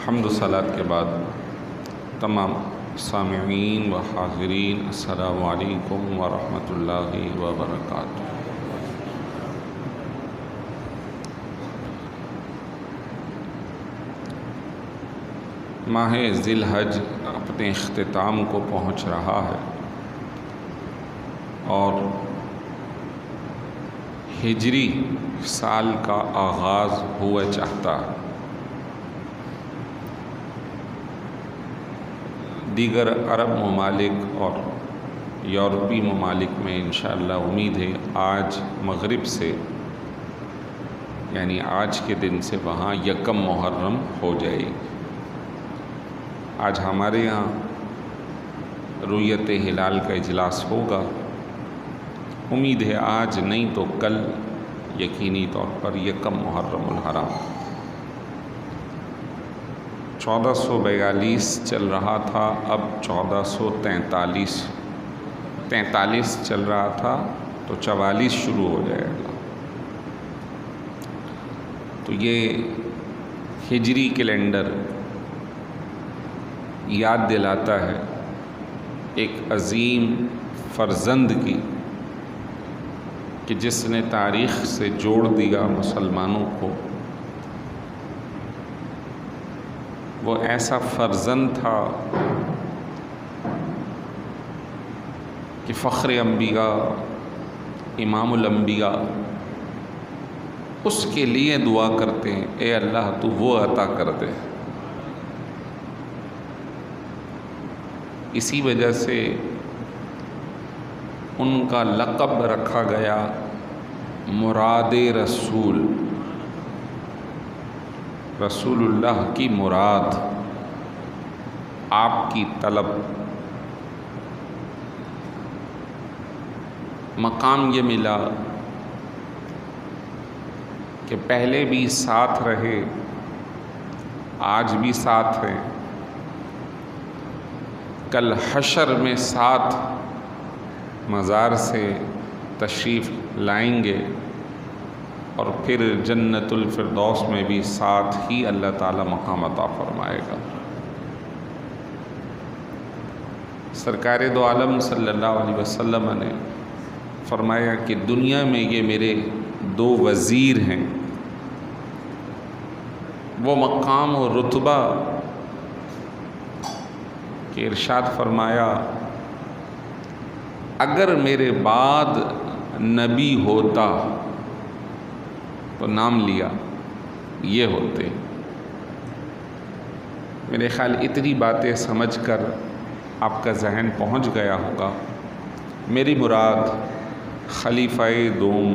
حمد و صلات کے بعد تمام سامعین و حاضرین السلام علیکم ورحمۃ اللہ وبرکاتہ۔ ماہ ذی الحج اپنے اختتام کو پہنچ رہا ہے اور ہجری سال کا آغاز ہوا چاہتا ہے۔ دیگر عرب ممالک اور یورپی ممالک میں انشاءاللہ امید ہے آج مغرب سے یعنی آج کے دن سے وہاں یکم محرم ہو جائے گی۔ آج ہمارے یہاں رؤیت ہلال کا اجلاس ہوگا، امید ہے آج نہیں تو کل یقینی طور پر یکم محرم الحرام۔ 1442 چل رہا تھا، اب 1443 چل رہا تھا تو 44 شروع ہو جائے گا۔ تو یہ ہجری کیلنڈر یاد دلاتا ہے ایک عظیم فرزند کی کہ جس نے تاریخ سے جوڑ دیا مسلمانوں کو۔ وہ ایسا فرزند تھا کہ فخر انبیاء، امام الانبیاء اس کے لیے دعا کرتے ہیں، اے اللہ تو وہ عطا کر دے۔ اسی وجہ سے ان کا لقب رکھا گیا مراد رسول، رسول اللہ کی مراد، آپ کی طلب۔ مقام یہ ملا کہ پہلے بھی ساتھ رہے، آج بھی ساتھ ہیں، کل حشر میں ساتھ مزار سے تشریف لائیں گے اور پھر جنت الفردوس میں بھی ساتھ ہی اللہ تعالیٰ مقام عطا فرمائے گا۔ سرکار دو عالم صلی اللہ علیہ وسلم نے فرمایا کہ دنیا میں یہ میرے 2 وزیر ہیں، وہ مقام و رتبہ کہ ارشاد فرمایا اگر میرے بعد نبی ہوتا تو نام لیا یہ ہوتے۔ میرے خیال اتنی باتیں سمجھ کر آپ کا ذہن پہنچ گیا ہوگا۔ میری مراد خلیفہ دوم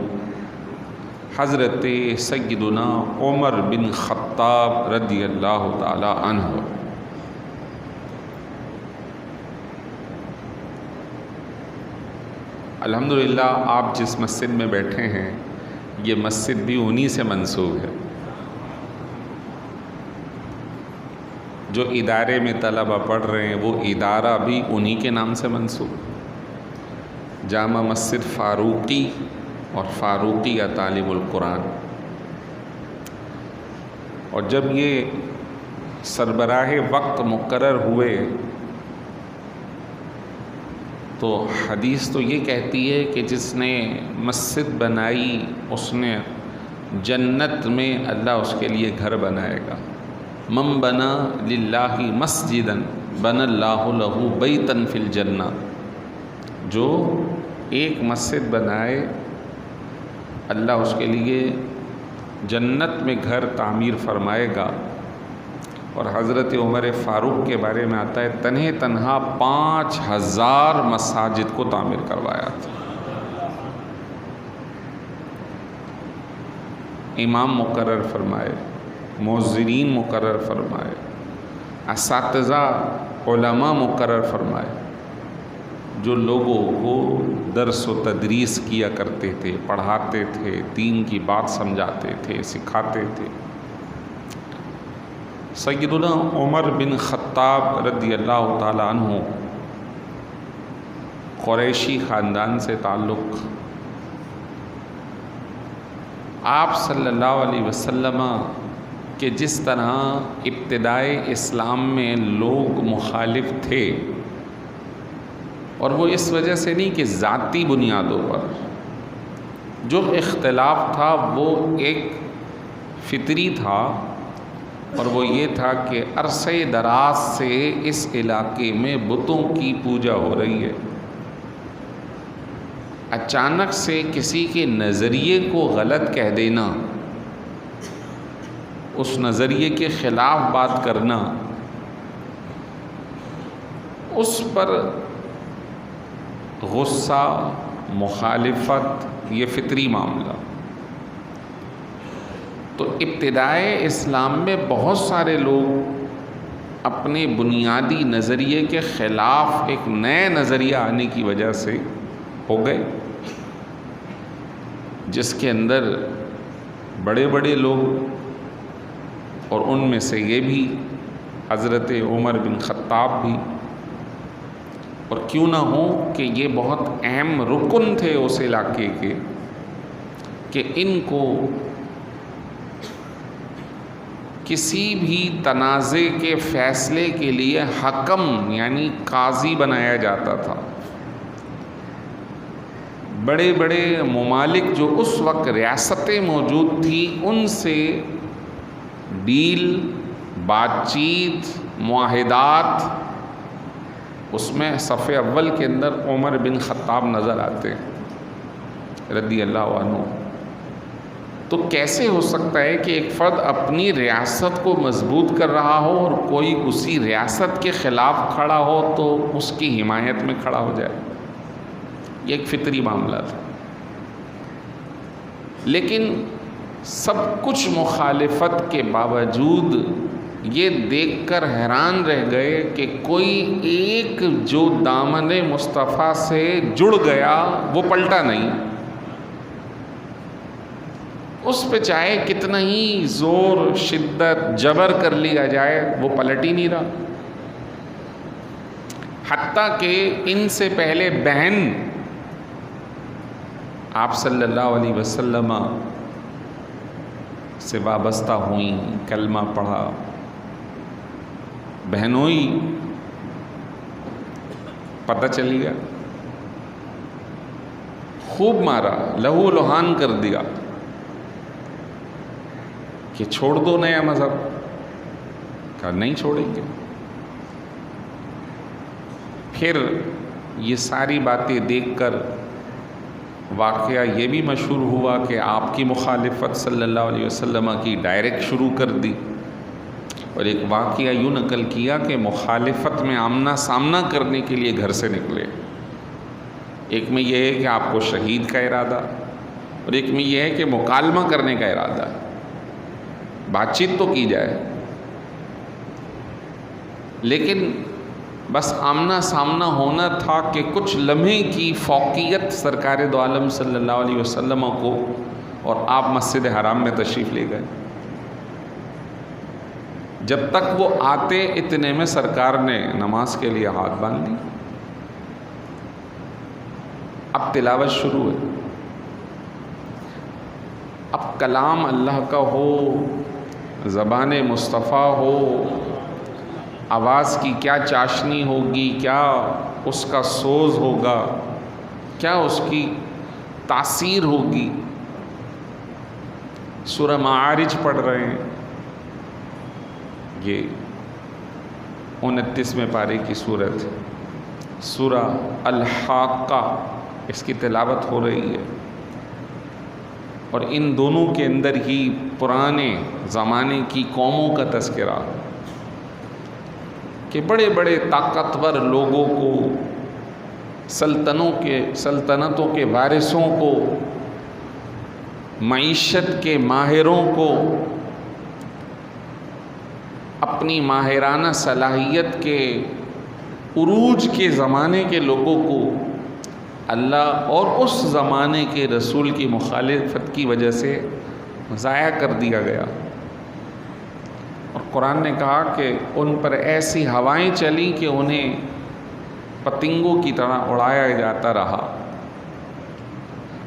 حضرت سیدنا عمر بن خطاب رضی اللہ تعالی عنہ۔ الحمدللہ آپ جس مسجد میں بیٹھے ہیں یہ مسجد بھی انہی سے منسوب ہے۔ جو ادارے میں طلبہ پڑھ رہے ہیں وہ ادارہ بھی انہی کے نام سے منسوب، جامع مسجد فاروقی اور فاروقیہ تعلیم القرآن۔ اور جب یہ سربراہ وقت مقرر ہوئے تو حدیث تو یہ کہتی ہے کہ جس نے مسجد بنائی اس نے جنت میں اللہ اس کے لیے گھر بنائے گا۔ من بنا للہ مسجدا بنى اللہ لہ بیتا فی الجنہ، جو ایک مسجد بنائے اللہ اس کے لیے جنت میں گھر تعمیر فرمائے گا۔ اور حضرت عمر فاروق کے بارے میں آتا ہے تنہا 5000 مساجد کو تعمیر کروایا تھا۔ امام مقرر فرمائے، مؤذنین مقرر فرمائے، اساتذہ علماء مقرر فرمائے، جو لوگوں کو درس و تدریس کیا کرتے تھے، پڑھاتے تھے، دین کی بات سمجھاتے تھے، سکھاتے تھے۔ سیدنا عمر بن خطاب رضی اللہ تعالی عنہ قریشی خاندان سے تعلق، آپ صلی اللہ علیہ وسلم کہ جس طرح ابتدائے اسلام میں لوگ مخالف تھے، اور وہ اس وجہ سے نہیں کہ ذاتی بنیادوں پر، جو اختلاف تھا وہ ایک فطری تھا، اور وہ یہ تھا کہ عرصے دراز سے اس علاقے میں بتوں کی پوجا ہو رہی ہے۔ اچانک سے کسی کے نظریے کو غلط کہہ دینا، اس نظریے کے خلاف بات کرنا، اس پر غصہ، مخالفت، یہ فطری معاملہ۔ تو ابتدائے اسلام میں بہت سارے لوگ اپنے بنیادی نظریے کے خلاف ایک نئے نظریہ آنے کی وجہ سے ہو گئے، جس کے اندر بڑے بڑے لوگ، اور ان میں سے یہ بھی حضرت عمر بن خطاب بھی، اور کیوں نہ ہو کہ یہ بہت اہم رکن تھے اس علاقے کے، کہ ان کو کسی بھی تنازع کے فیصلے کے لیے حکم یعنی قاضی بنایا جاتا تھا۔ بڑے بڑے ممالک جو اس وقت ریاستیں موجود تھیں، ان سے ڈیل، بات چیت، معاہدات، اس میں صف اول کے اندر عمر بن خطاب نظر آتے ہیں رضی اللہ عنہ۔ تو کیسے ہو سکتا ہے کہ ایک فرد اپنی ریاست کو مضبوط کر رہا ہو اور کوئی اسی ریاست کے خلاف کھڑا ہو تو اس کی حمایت میں کھڑا ہو جائے؟ یہ ایک فطری معاملہ تھا۔ لیکن سب کچھ مخالفت کے باوجود یہ دیکھ کر حیران رہ گئے کہ کوئی ایک جو دامن مصطفیٰ سے جڑ گیا وہ پلٹا نہیں، اس پہ چاہے کتنا ہی زور، شدت، جبر کر لیا جائے وہ پلٹ ہی نہیں رہا۔ حتیٰ کہ ان سے پہلے بہن آپ صلی اللہ علیہ وسلم سے وابستہ ہوئیں، کلمہ پڑھا، بہنوئی، پتہ چل گیا، خوب مارا، لہو لہان کر دیا کہ چھوڑ دو نیا مذہب، کہا نہیں چھوڑیں گے۔ پھر یہ ساری باتیں دیکھ کر واقعہ یہ بھی مشہور ہوا کہ آپ کی مخالفت صلی اللہ علیہ وسلم کی ڈائریکٹ شروع کر دی، اور ایک واقعہ یوں نقل کیا کہ مخالفت میں آمنا سامنا کرنے کے لیے گھر سے نکلے۔ ایک میں یہ ہے کہ آپ کو شہید کا ارادہ، اور ایک میں یہ ہے کہ مکالمہ کرنے کا ارادہ، بات چیت تو کی جائے، لیکن بس آمنا سامنا ہونا تھا کہ کچھ لمحے کی فوقیت سرکار دو عالم صلی اللہ علیہ وسلم کو، اور آپ مسجد حرام میں تشریف لے گئے۔ جب تک وہ آتے اتنے میں سرکار نے نماز کے لیے ہاتھ باندھ لی۔ اب تلاوت شروع ہے، اب کلام اللہ کا ہو، زبان مصطفیٰ ہو، آواز کی کیا چاشنی ہوگی، کیا اس کا سوز ہوگا، کیا اس کی تاثیر ہوگی۔ سورہ معارج پڑھ رہے ہیں، یہ 29ویں پارے کی سورت، سورہ الحاقہ، اس کی تلاوت ہو رہی ہے، اور ان دونوں کے اندر ہی پرانے زمانے کی قوموں کا تذکرہ کہ بڑے بڑے طاقتور لوگوں کو، سلطنتوں کے وارثوں کو، معیشت کے ماہروں کو، اپنی ماہرانہ صلاحیت کے عروج کے زمانے کے لوگوں کو اللہ اور اس زمانے کے رسول کی مخالفت کی وجہ سے ضائع کر دیا گیا۔ اور قرآن نے کہا کہ ان پر ایسی ہوائیں چلیں کہ انہیں پتنگوں کی طرح اڑایا جاتا رہا۔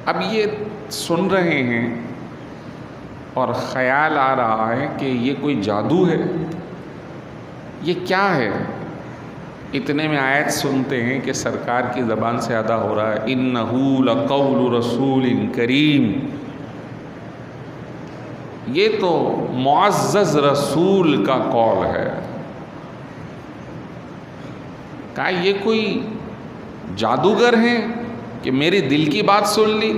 اب یہ سن رہے ہیں اور خیال آ رہا ہے کہ یہ کوئی جادو ہے، یہ کیا ہے؟ اتنے میں آیت سنتے ہیں کہ سرکار کی زبان سے ادا ہو رہا ہے اِنَّهُ لَقَوْلُ رَسُولٍ کریم، یہ تو معزز رسول کا قول ہے۔ کہا یہ کوئی جادوگر ہیں کہ میری دل کی بات سن لی؟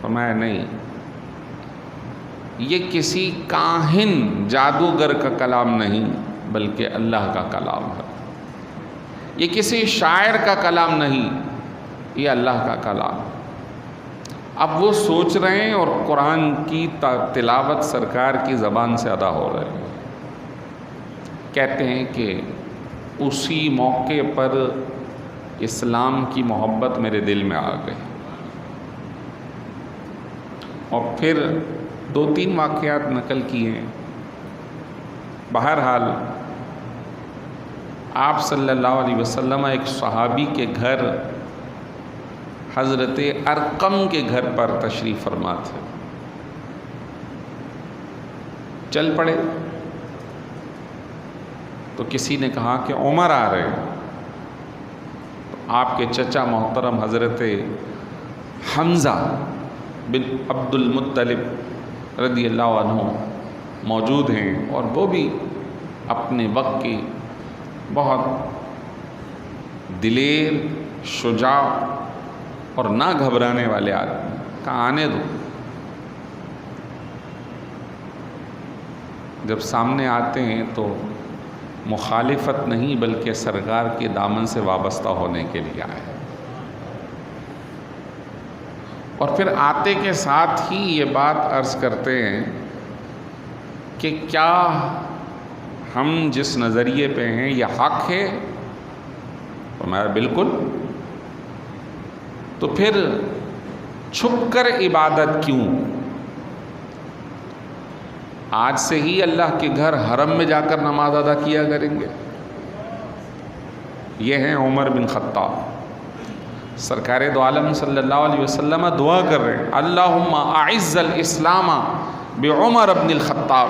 فرمایا نہیں، یہ کسی کاہن جادوگر کا کلام نہیں بلکہ اللہ کا کلام ہے، یہ کسی شاعر کا کلام نہیں، یہ اللہ کا کلام۔ اب وہ سوچ رہے ہیں اور قرآن کی تلاوت سرکار کی زبان سے ادا ہو رہے ہیں۔ کہتے ہیں کہ اسی موقع پر اسلام کی محبت میرے دل میں آ گئی، اور پھر 2-3 واقعات نقل کیے ہیں۔ بہرحال آپ صلی اللہ علیہ وسلم ایک صحابی کے گھر حضرت ارقم کے گھر پر تشریف فرما تھے، چل پڑے تو کسی نے کہا کہ عمر آ رہے ہیں، تو آپ کے چچا محترم حضرت حمزہ بن عبد المطلب رضی اللہ عنہ موجود ہیں، اور وہ بھی اپنے وقت کے بہت دلیر، شجاع اور نہ گھبرانے والے آدمی۔ کہا آنے دو۔ جب سامنے آتے ہیں تو مخالفت نہیں بلکہ سرکار کے دامن سے وابستہ ہونے کے لیے آئے، اور پھر آتے کے ساتھ ہی یہ بات عرض کرتے ہیں کہ کیا ہم جس نظریے پہ ہیں یہ حق ہے؟ فرمایا بالکل۔ تو پھر چھپ کر عبادت کیوں؟ آج سے ہی اللہ کے گھر حرم میں جا کر نماز ادا کیا کریں گے۔ یہ ہیں عمر بن خطاب۔ سرکار دو عالم صلی اللہ علیہ وسلم دعا کر رہے ہیں اللہم اعز الاسلام بعمر بن الخطاب،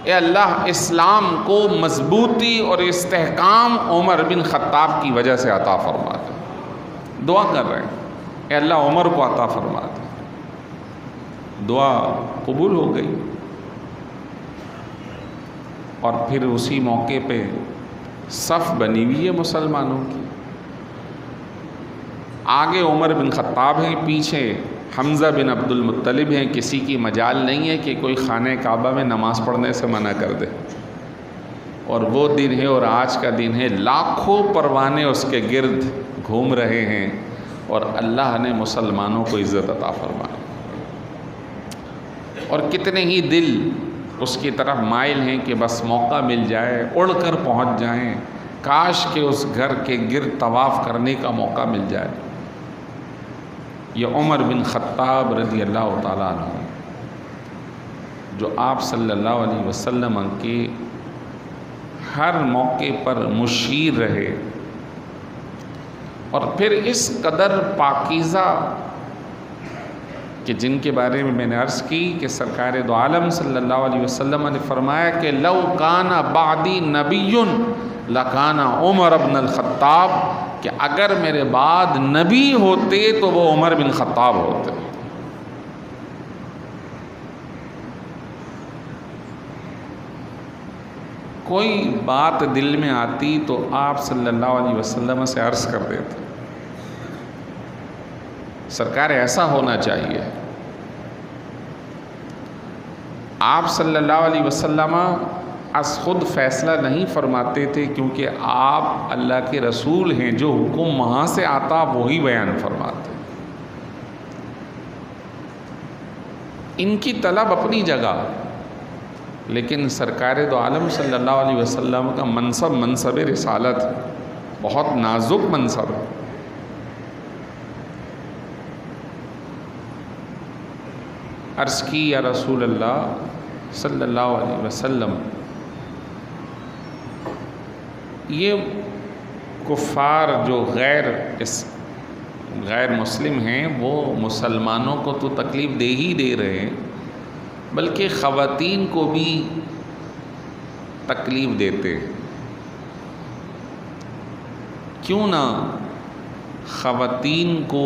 اے اللہ اسلام کو مضبوطی اور استحکام عمر بن خطاب کی وجہ سے عطا فرما دے۔ دعا کر رہے ہیں اے اللہ عمر کو عطا فرما دے۔ دعا قبول ہو گئی، اور پھر اسی موقع پہ صف بنی ہوئی ہے مسلمانوں کی۔ آگے عمر بن خطاب ہیں، پیچھے حمزہ بن عبد المطلب ہیں۔ کسی کی مجال نہیں ہے کہ کوئی خانہ کعبہ میں نماز پڑھنے سے منع کر دے، اور وہ دن ہے اور آج کا دن ہے، لاکھوں پروانے اس کے گرد گھوم رہے ہیں، اور اللہ نے مسلمانوں کو عزت عطا فرمائی، اور کتنے ہی دل اس کی طرف مائل ہیں کہ بس موقع مل جائے اڑ کر پہنچ جائیں، کاش کہ اس گھر کے گرد طواف کرنے کا موقع مل جائے۔ یہ عمر بن خطاب رضی اللہ تعالیٰ عنہ جو آپ صلی اللہ علیہ وسلم کے ہر موقع پر مشیر رہے، اور پھر اس قدر پاکیزہ کہ جن کے بارے میں نے عرض کی کہ سرکار دو عالم صلی اللہ علیہ وسلم نے فرمایا کہ لو کان بعدی نبی لکان عمر بن الخطاب، کہ اگر میرے بعد نبی ہوتے تو وہ عمر بن خطاب ہوتے۔ کوئی بات دل میں آتی تو آپ صلی اللہ علیہ وسلم سے عرض کر دیتے، سرکار ایسا ہونا چاہیے۔ آپ صلی اللہ علیہ وسلم از خود فیصلہ نہیں فرماتے تھے، کیونکہ آپ اللہ کے رسول ہیں، جو حکم وہاں سے آتا وہی بیان فرماتے۔ ان کی طلب اپنی جگہ، لیکن سرکار دو عالم صلی اللہ علیہ وسلم کا منصب رسالت بہت نازک منصب ہے۔ عرض کی یا رسول اللہ صلی اللہ علیہ وسلم، یہ کفار جو غیر غیر مسلم ہیں وہ مسلمانوں کو تو تکلیف دے ہی دے رہے ہیں، بلکہ خواتین کو بھی تکلیف دیتے ہیں۔ کیوں نہ خواتین کو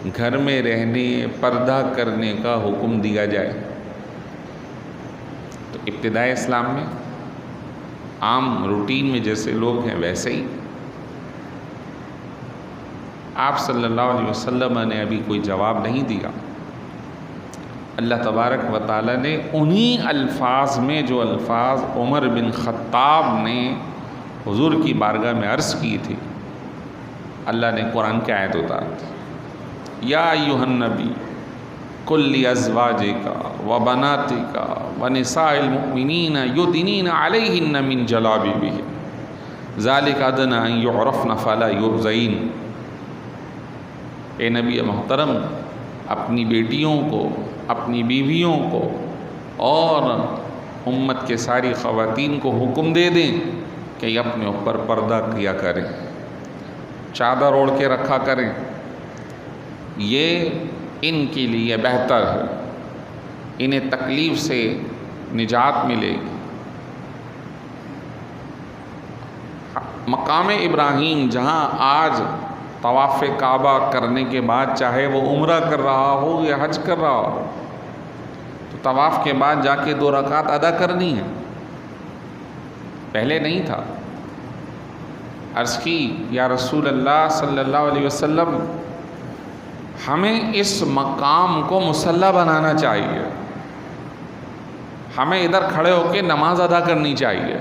گھر میں رہنے، پردہ کرنے کا حکم دیا جائے؟ تو ابتدائے اسلام میں عام روٹین میں جیسے لوگ ہیں ویسے ہی آپ صلی اللہ علیہ وسلم نے ابھی کوئی جواب نہیں دیا۔ اللہ تبارک و تعالیٰ نے انہی الفاظ میں جو الفاظ عمر بن خطاب نے حضور کی بارگاہ میں عرض کی تھی، اللہ نے قرآن کی آیت اتار دی، یا ایھا النبی قل لازواجک وبناتک ونساء المؤمنین یدنین علیہن من جلابیبہن ذلک ادنی ان یعرفن فلا یؤذین۔ اے نبی محترم، اپنی بیٹیوں کو، اپنی بیویوں کو اور امت کے ساری خواتین کو حکم دے دیں کہ یہ اپنے اوپر پردہ کیا کریں، چادر اوڑھ کے رکھا کریں، یہ ان کے لیے بہتر ہے، انہیں تکلیف سے نجات ملے گی۔ مقام ابراہیم جہاں آج طواف کعبہ کرنے کے بعد چاہے وہ عمرہ کر رہا ہو یا حج کر رہا ہو تو طواف کے بعد جا کے 2 رکعت ادا کرنی ہے، پہلے نہیں تھا۔ عرض کی یا رسول اللہ صلی اللہ علیہ وسلم، ہمیں اس مقام کو مصلی بنانا چاہیے، ہمیں ادھر کھڑے ہو کے نماز ادا کرنی چاہیے۔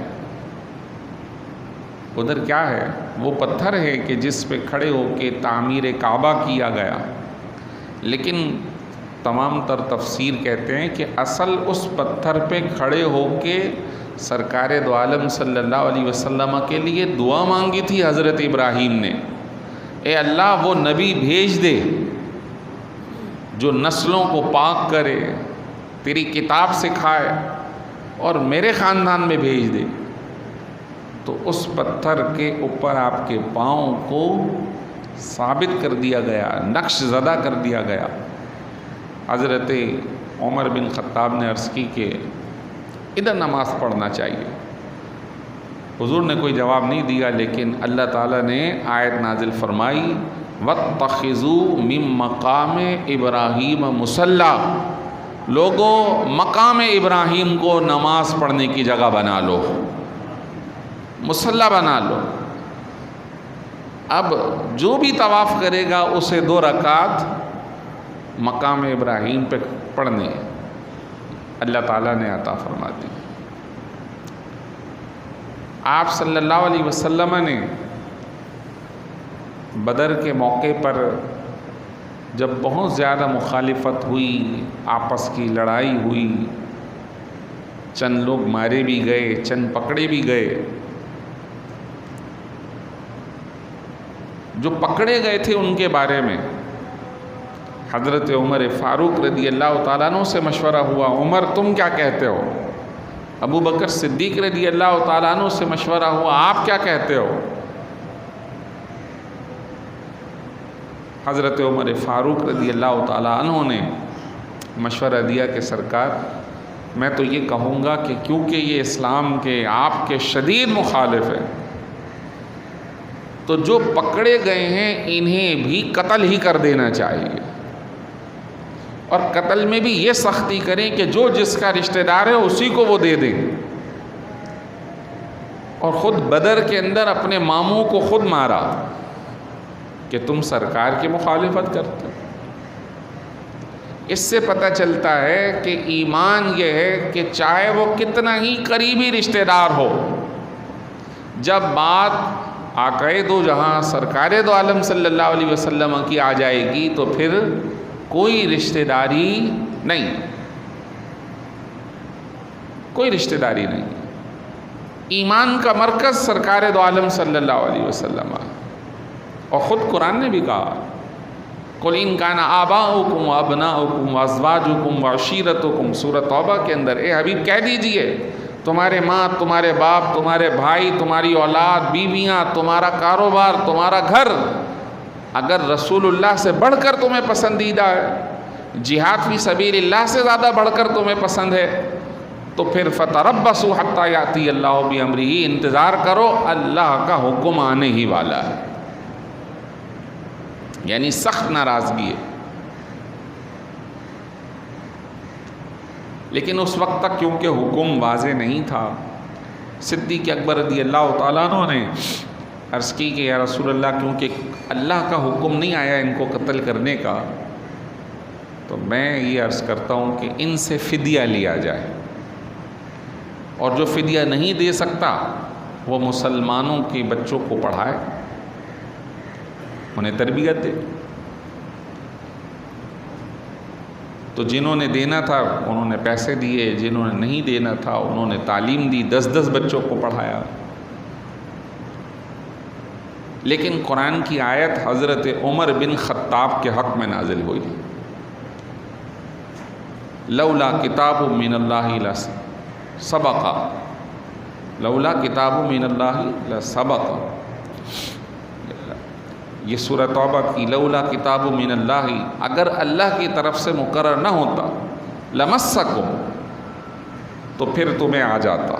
ادھر کیا ہے؟ وہ پتھر ہے کہ جس پہ کھڑے ہو کے تعمیر کعبہ کیا گیا، لیکن تمام تر تفسیر کہتے ہیں کہ اصل اس پتھر پہ کھڑے ہو کے سرکار دو عالم صلی اللہ علیہ وسلم کے لیے دعا مانگی تھی حضرت ابراہیم نے، اے اللہ وہ نبی بھیج دے جو نسلوں کو پاک کرے، تیری کتاب سکھائے اور میرے خاندان میں بھیج دے۔ تو اس پتھر کے اوپر آپ کے پاؤں کو ثابت کر دیا گیا، نقش زدہ کر دیا گیا۔ حضرت عمر بن خطاب نے عرض کی کہ ادھر نماز پڑھنا چاہیے۔ حضور نے کوئی جواب نہیں دیا، لیکن اللہ تعالیٰ نے آیت نازل فرمائی، وَاتَّخِذُوا مِن مَّقَامِ إِبْرَاهِيمَ مُصَلًّى، لوگوں مقام ابراہیم کو نماز پڑھنے کی جگہ بنا لو، مصلی بنا لو۔ اب جو بھی طواف کرے گا اسے 2 رکعت مقام ابراہیم پہ پڑھنے ہیں، اللہ تعالیٰ نے عطا فرما دی۔ آپ صلی اللہ علیہ وسلم نے بدر کے موقع پر جب بہت زیادہ مخالفت ہوئی، آپس کی لڑائی ہوئی، چند لوگ مارے بھی گئے، چند پکڑے بھی گئے، جو پکڑے گئے تھے ان کے بارے میں حضرت عمر فاروق رضی اللہ تعالیٰ عنہ سے مشورہ ہوا، عمر تم کیا کہتے ہو؟ ابو بکر صدیق رضی اللہ تعالیٰ عنہ سے مشورہ ہوا، آپ کیا کہتے ہو؟ حضرت عمر فاروق رضی اللہ تعالیٰ عنہ نے مشورہ دیا کہ سرکار میں تو یہ کہوں گا کہ کیونکہ یہ اسلام کے آپ کے شدید مخالف ہے، تو جو پکڑے گئے ہیں انہیں بھی قتل ہی کر دینا چاہیے، اور قتل میں بھی یہ سختی کریں کہ جو جس کا رشتہ دار ہے اسی کو وہ دے دیں۔ اور خود بدر کے اندر اپنے ماموں کو خود مارا کہ تم سرکار کی مخالفت کرتے ہو۔ اس سے پتہ چلتا ہے کہ ایمان یہ ہے کہ چاہے وہ کتنا ہی قریبی رشتہ دار ہو، جب بات آقائے دو جہاں سرکار دو عالم صلی اللہ علیہ وسلم کی آ جائے گی تو پھر کوئی رشتہ داری نہیں، کوئی رشتہ داری نہیں۔ ایمان کا مرکز سرکار دو عالم صلی اللہ علیہ وسلم، اور خود قرآن نے بھی کہا، قُلْ إِنْ كَانَ آبَاؤُكُمْ وَأَبْنَاؤُكُمْ وَأَزْوَاجُكُمْ وَعَشِيرَتُكُمْ سورۃ توبہ کے اندر، اے حبیب کہہ دیجئے تمہارے ماں، تمہارے باپ، تمہارے بھائی، تمہاری اولاد، بیویاں، تمہارا کاروبار، تمہارا گھر، اگر رسول اللہ سے بڑھ کر تمہیں پسندیدہ ہے، جہاد فی سبیل اللہ سے زیادہ بڑھ کر تمہیں پسند ہے، تو پھر فتربصوا حتی یاتی اللہ بامرہ، انتظار کرو، اللہ کا حکم آنے ہی والا ہے۔ یعنی سخت ناراضگی ہے۔ لیکن اس وقت تک کیونکہ حکم واضح نہیں تھا، صدیق اکبر رضی اللہ تعالیٰ عنہ نے عرض کی کہ یا رسول اللہ، کیونکہ اللہ کا حکم نہیں آیا ان کو قتل کرنے کا، تو میں یہ عرض کرتا ہوں کہ ان سے فدیہ لیا جائے، اور جو فدیہ نہیں دے سکتا وہ مسلمانوں کے بچوں کو پڑھائے، انہیں تربیت دے۔ تو جنہوں نے دینا تھا انہوں نے پیسے دیے، جنہوں نے نہیں دینا تھا انہوں نے تعلیم دی، 10 بچوں کو پڑھایا۔ لیکن قرآن کی آیت حضرت عمر بن خطاب کے حق میں نازل ہوئی، لولا کتاب من اللہ لسبق، لولا کتاب من اللہ لسبق، یہ سورہ توبہ کی لولا کتاب من اللہ، اگر اللہ کی طرف سے مقرر نہ ہوتا، لمسکم، تو پھر تمہیں آ جاتا،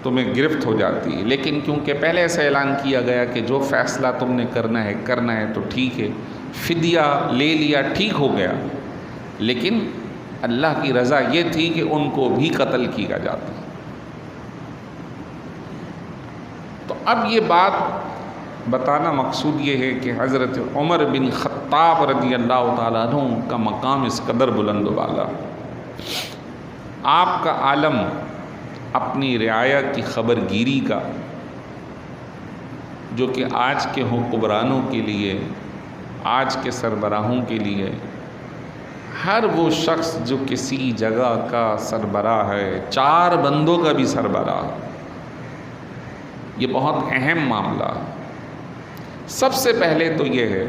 تمہیں گرفت ہو جاتی۔ لیکن کیونکہ پہلے سے اعلان کیا گیا کہ جو فیصلہ تم نے کرنا ہے تو ٹھیک ہے، فدیہ لے لیا، ٹھیک ہو گیا، لیکن اللہ کی رضا یہ تھی کہ ان کو بھی قتل کیا جاتا۔ تو اب یہ بات بتانا مقصود یہ ہے کہ حضرت عمر بن خطاب رضی اللہ تعالیٰ عنہ کا مقام اس قدر بلند و بالا، آپ کا عالم اپنی رعایا کی خبر گیری کا، جو کہ آج کے حکمرانوں کے لیے، آج کے سربراہوں کے لیے، ہر وہ شخص جو کسی جگہ کا سربراہ ہے، 4 بندوں کا بھی سربراہ، یہ بہت اہم معاملہ ہے۔ سب سے پہلے تو یہ ہے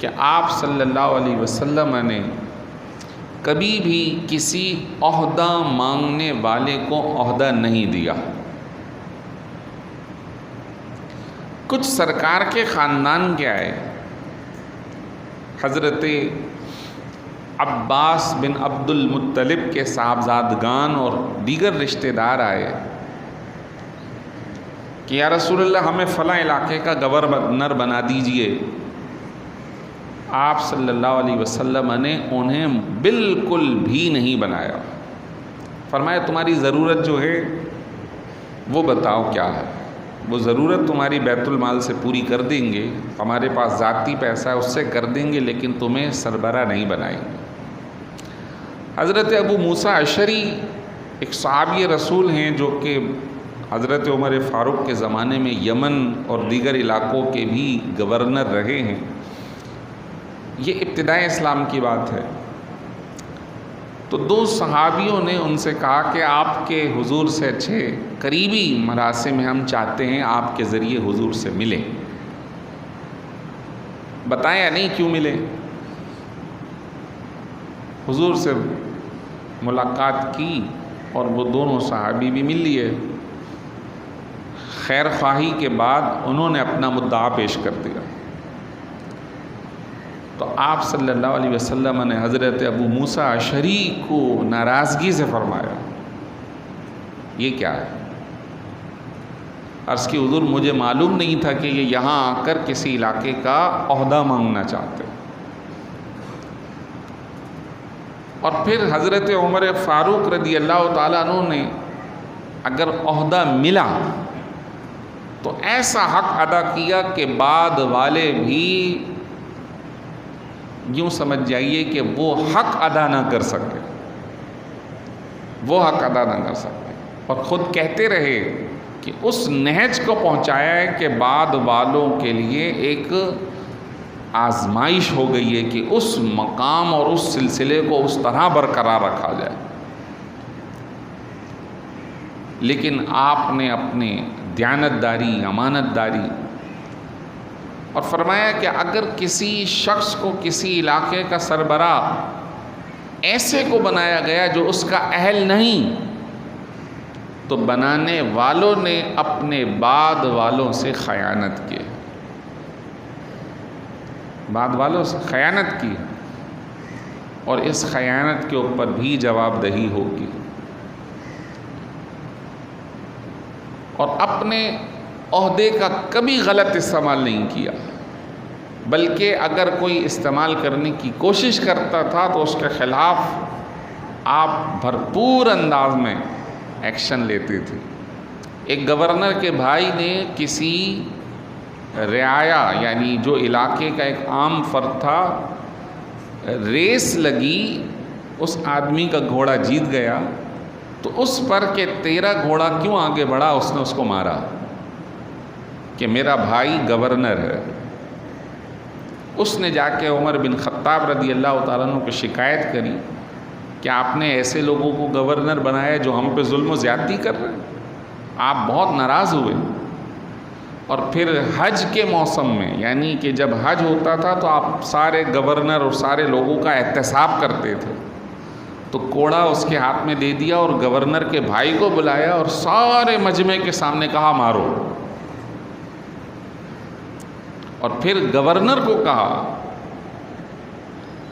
کہ آپ صلی اللہ علیہ وسلم نے کبھی بھی کسی عہدہ مانگنے والے کو عہدہ نہیں دیا۔ کچھ سرکار کے خاندان کے آئے، حضرت عباس بن عبد المطلب کے صاحبزادگان اور دیگر رشتہ دار آئے کہ یا رسول اللہ ہمیں فلاں علاقے کا گورنر بنا دیجئے۔ آپ صلی اللہ علیہ وسلم نے انہیں بالکل بھی نہیں بنایا، فرمایا تمہاری ضرورت جو ہے وہ بتاؤ کیا ہے، وہ ضرورت تمہاری بیت المال سے پوری کر دیں گے، ہمارے پاس ذاتی پیسہ ہے اس سے کر دیں گے، لیکن تمہیں سربراہ نہیں بنائیں گے۔ حضرت ابو موسیٰ اشعری ایک صحابی رسول ہیں جو کہ حضرت عمر فاروق کے زمانے میں یمن اور دیگر علاقوں کے بھی گورنر رہے ہیں، یہ ابتدائے اسلام کی بات ہے۔ تو 2 صحابیوں نے ان سے کہا کہ آپ کے حضور سے اچھے قریبی مراسم میں ہم چاہتے ہیں آپ کے ذریعے حضور سے ملیں، بتایا نہیں کیوں ملے۔ حضور سے ملاقات کی اور وہ دونوں صحابی بھی مل لیے۔ خیر خواہی کے بعد انہوں نے اپنا مدعا پیش کر دیا، تو آپ صلی اللہ علیہ وسلم نے حضرت ابو موسیٰ اشعری کو ناراضگی سے فرمایا یہ کیا ہے؟ عرض کی حضور مجھے معلوم نہیں تھا کہ یہ یہاں آ کر کسی علاقے کا عہدہ مانگنا چاہتے۔ اور پھر حضرت عمر فاروق رضی اللہ تعالیٰ عنہ نے اگر عہدہ ملا تو ایسا حق ادا کیا کہ بعد والے بھی یوں سمجھ جائیے کہ وہ حق ادا نہ کر سکے، وہ حق ادا نہ کر سکے، اور خود کہتے رہے کہ اس نہج کو پہنچایا ہے کہ بعد والوں کے لیے ایک آزمائش ہو گئی ہے کہ اس مقام اور اس سلسلے کو اس طرح برقرار رکھا جائے۔ لیکن آپ نے اپنے دیانت داری، امانت داری، اور فرمایا کہ اگر کسی شخص کو کسی علاقے کا سربراہ ایسے کو بنایا گیا جو اس کا اہل نہیں، تو بنانے والوں نے اپنے بعد والوں سے خیانت کی۔ بعد والوں سے خیانت کی اور اس خیانت کے اوپر بھی جواب دہی ہوگی، اور اپنے عہدے کا کبھی غلط استعمال نہیں کیا، بلکہ اگر کوئی استعمال کرنے کی کوشش کرتا تھا تو اس کے خلاف آپ بھرپور انداز میں ایکشن لیتے تھے۔ ایک گورنر کے بھائی نے کسی رعایا یعنی جو علاقے کا ایک عام فرد تھا، ریس لگی، اس آدمی کا گھوڑا جیت گیا تو اس پر کہ تیرا گھوڑا کیوں آگے بڑھا، اس نے اس کو مارا کہ میرا بھائی گورنر ہے۔ اس نے جا کے عمر بن خطاب رضی اللہ تعالیٰ عنہ کو شکایت کری کہ آپ نے ایسے لوگوں کو گورنر بنایا جو ہم پہ ظلم و زیادتی کر رہے ہیں۔ آپ بہت ناراض ہوئے، اور پھر حج کے موسم میں یعنی کہ جب حج ہوتا تھا تو آپ سارے گورنر اور سارے لوگوں کا احتساب کرتے تھے، تو کوڑا اس کے ہاتھ میں دے دیا اور گورنر کے بھائی کو بلایا اور سارے مجمع کے سامنے کہا مارو، اور پھر گورنر کو کہا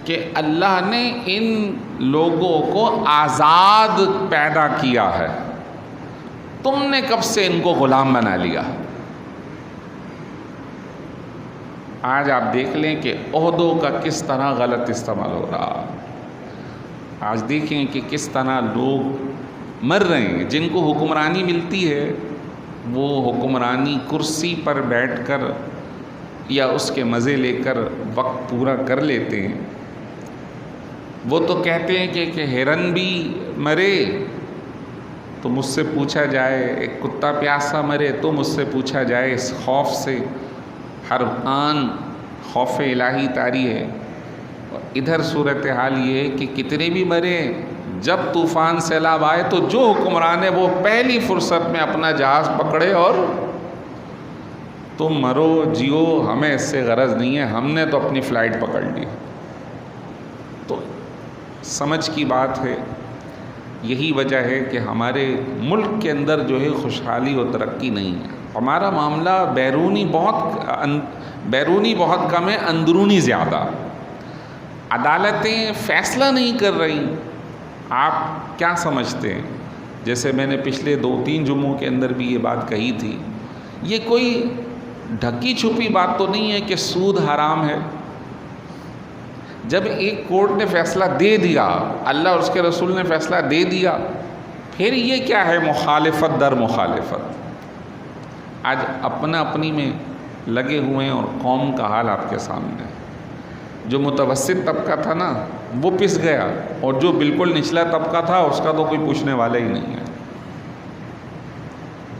کہ اللہ نے ان لوگوں کو آزاد پیدا کیا ہے، تم نے کب سے ان کو غلام بنا لیا۔ آج آپ دیکھ لیں کہ عہدوں کا کس طرح غلط استعمال ہو رہا، آج دیکھیں کہ کس طرح لوگ مر رہے ہیں، جن کو حکمرانی ملتی ہے وہ حکمرانی کرسی پر بیٹھ کر یا اس کے مزے لے کر وقت پورا کر لیتے ہیں۔ وہ تو کہتے ہیں کہ ہرن بھی مرے تو مجھ سے پوچھا جائے، ایک کتا پیاسا مرے تو مجھ سے پوچھا جائے، اس خوف سے ہر آن خوف الہی طاری ہے۔ ادھر صورتحال یہ ہے کہ کتنے بھی مرے، جب طوفان سیلاب آئے تو جو حکمران ہے وہ پہلی فرصت میں اپنا جہاز پکڑے اور تم مرو جیو، ہمیں اس سے غرض نہیں ہے، ہم نے تو اپنی فلائٹ پکڑ لی۔ تو سمجھ کی بات ہے، یہی وجہ ہے کہ ہمارے ملک کے اندر جو ہے خوشحالی و ترقی نہیں ہے۔ ہمارا معاملہ بیرونی بہت کم ہے، اندرونی زیادہ۔ عدالتیں فیصلہ نہیں کر رہی۔ آپ کیا سمجھتے ہیں؟ جیسے میں نے پچھلے 2-3 جمعوں کے اندر بھی یہ بات کہی تھی، یہ کوئی ڈھکی چھپی بات تو نہیں ہے کہ سود حرام ہے۔ جب ایک کورٹ نے فیصلہ دے دیا، اللہ اور اس کے رسول نے فیصلہ دے دیا، پھر یہ کیا ہے مخالفت در مخالفت۔ آج اپنا اپنی میں لگے ہوئے ہیں اور قوم کا حال آپ کے سامنے ہے۔ جو متوسط طبقہ تھا نا وہ پس گیا، اور جو بالکل نچلا طبقہ تھا اس کا تو کوئی پوچھنے والا ہی نہیں ہے،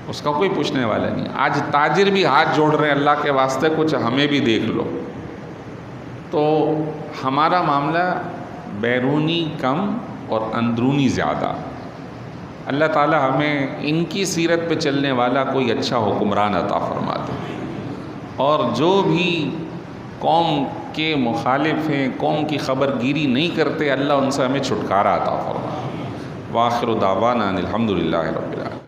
اس کا کوئی پوچھنے والا نہیں۔ آج تاجر بھی ہاتھ جوڑ رہے ہیں، اللہ کے واسطے کچھ ہمیں بھی دیکھ لو۔ تو ہمارا معاملہ بیرونی کم اور اندرونی زیادہ۔ اللہ تعالی ہمیں ان کی سیرت پہ چلنے والا کوئی اچھا حکمران عطا فرما دے، اور جو بھی قوم کے مخالف ہیں، قوم کی خبر گیری نہیں کرتے، اللہ ان سے ہمیں چھٹکارا عطا فرما۔ وآخر دعوانا الحمدللہ رب العالمین۔